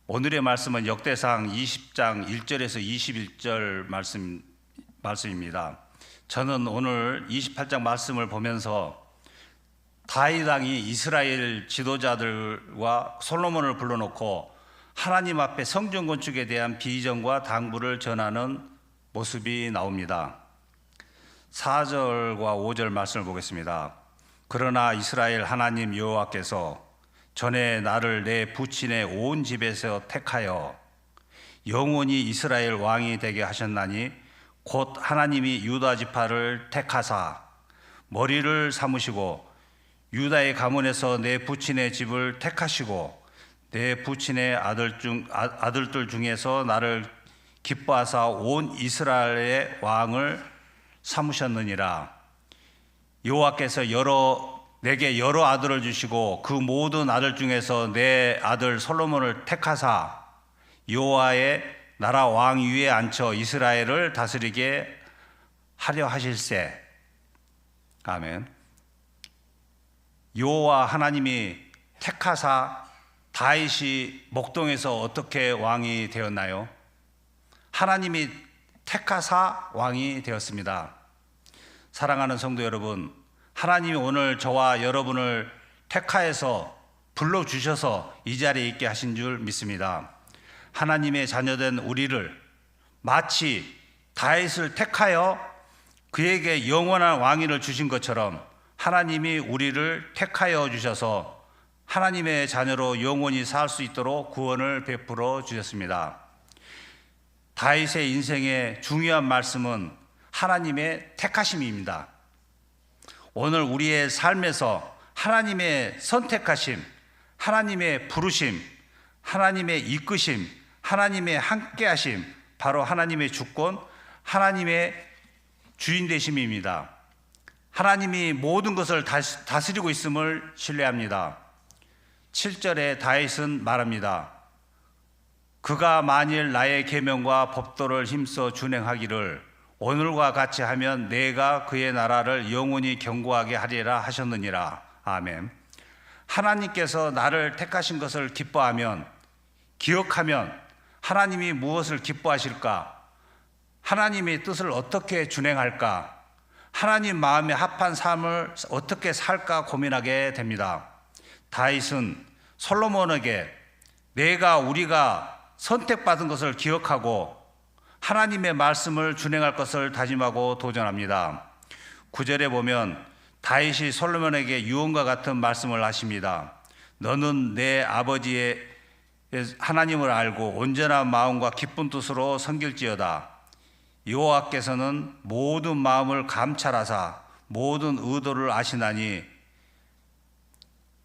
오늘의 말씀은 역대상 20장 1절에서 21절 말씀입니다. 저는 오늘 28장 말씀을 보면서 다윗 왕이 이스라엘 지도자들과 솔로몬을 불러놓고 하나님 앞에 성전 건축에 대한 비전과 당부를 전하는 모습이 나옵니다. 4절과 5절 말씀을 보겠습니다. 그러나 이스라엘 하나님 여호와께서 전에 나를 내 부친의 온 집에서 택하여 영원히 이스라엘 왕이 되게 하셨나니 곧 하나님이 유다 지파를 택하사 머리를 삼으시고 유다의 가문에서 내 부친의 집을 택하시고 내 부친의 아들들 중에서 나를 기뻐하사 온 이스라엘의 왕을 삼으셨느니라. 여호와께서 내게 여러 아들을 주시고 그 모든 아들 중에서 내 아들 솔로몬을 택하사 여호와의 나라 왕 위에 앉혀 이스라엘을 다스리게 하려 하실세. 아멘. 여호와 하나님이 택하사 다윗이 목동에서 어떻게 왕이 되었나요? 하나님이 택하사 왕이 되었습니다. 사랑하는 성도 여러분, 하나님이 오늘 저와 여러분을 택하여서 불러주셔서 이 자리에 있게 하신 줄 믿습니다. 하나님의 자녀된 우리를 마치 다윗을 택하여 그에게 영원한 왕위를 주신 것처럼 하나님이 우리를 택하여 주셔서 하나님의 자녀로 영원히 살 수 있도록 구원을 베풀어 주셨습니다. 다윗의 인생의 중요한 말씀은 하나님의 택하심입니다. 오늘 우리의 삶에서 하나님의 선택하심, 하나님의 부르심, 하나님의 이끄심, 하나님의 함께하심, 바로 하나님의 주권, 하나님의 주인 되심입니다. 하나님이 모든 것을 다스리고 있음을 신뢰합니다. 7절에 다윗은 말합니다. 그가 만일 나의 계명과 법도를 힘써 준행하기를 오늘과 같이 하면 내가 그의 나라를 영원히 견고하게 하리라 하셨느니라. 아멘. 하나님께서 나를 택하신 것을 기뻐하면, 기억하면 하나님이 무엇을 기뻐하실까? 하나님의 뜻을 어떻게 준행할까? 하나님 마음에 합한 삶을 어떻게 살까 고민하게 됩니다. 다윗은 솔로몬에게 우리가 선택받은 것을 기억하고 하나님의 말씀을 준행할 것을 다짐하고 도전합니다. 9절에 보면 다윗이 솔로몬에게 유언과 같은 말씀을 하십니다. 너는 내 아버지의 하나님을 알고 온전한 마음과 기쁜 뜻으로 섬길지어다. 여호와께서는 모든 마음을 감찰하사 모든 의도를 아시나니.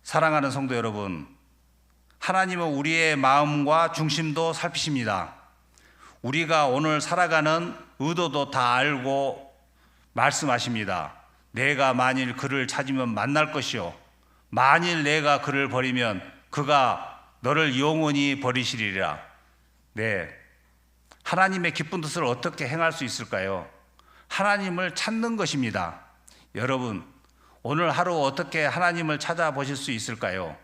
사랑하는 성도 여러분, 하나님은 우리의 마음과 중심도 살피십니다. 우리가 오늘 살아가는 의도도 다 알고 말씀하십니다. 내가 만일 그를 찾으면 만날 것이요 만일 내가 그를 버리면 그가 너를 영원히 버리시리라. 네, 하나님의 기쁜 뜻을 어떻게 행할 수 있을까요? 하나님을 찾는 것입니다. 여러분, 오늘 하루 어떻게 하나님을 찾아보실 수 있을까요?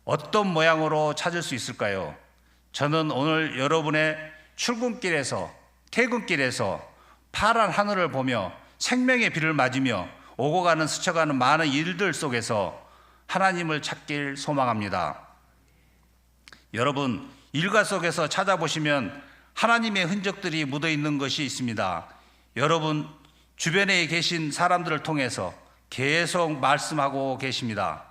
어떤 모양으로 찾을 수 있을까요? 저는 오늘 여러분의 출근길에서, 퇴근길에서 파란 하늘을 보며 생명의 비를 맞으며 오고 가는 스쳐가는 많은 일들 속에서 하나님을 찾길 소망합니다. 여러분, 일과 속에서 찾아보시면 하나님의 흔적들이 묻어 있는 것이 있습니다. 여러분 주변에 계신 사람들을 통해서 계속 말씀하고 계십니다.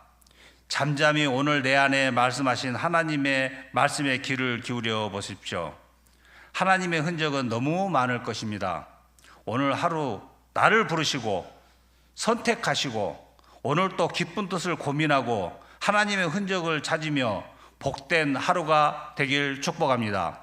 잠잠히 오늘 내 안에 말씀하신 하나님의 말씀에 귀를 기울여 보십시오. 하나님의 흔적은 너무 많을 것입니다. 오늘 하루 나를 부르시고 선택하시고 오늘 또 기쁜 뜻을 고민하고 하나님의 흔적을 찾으며 복된 하루가 되길 축복합니다.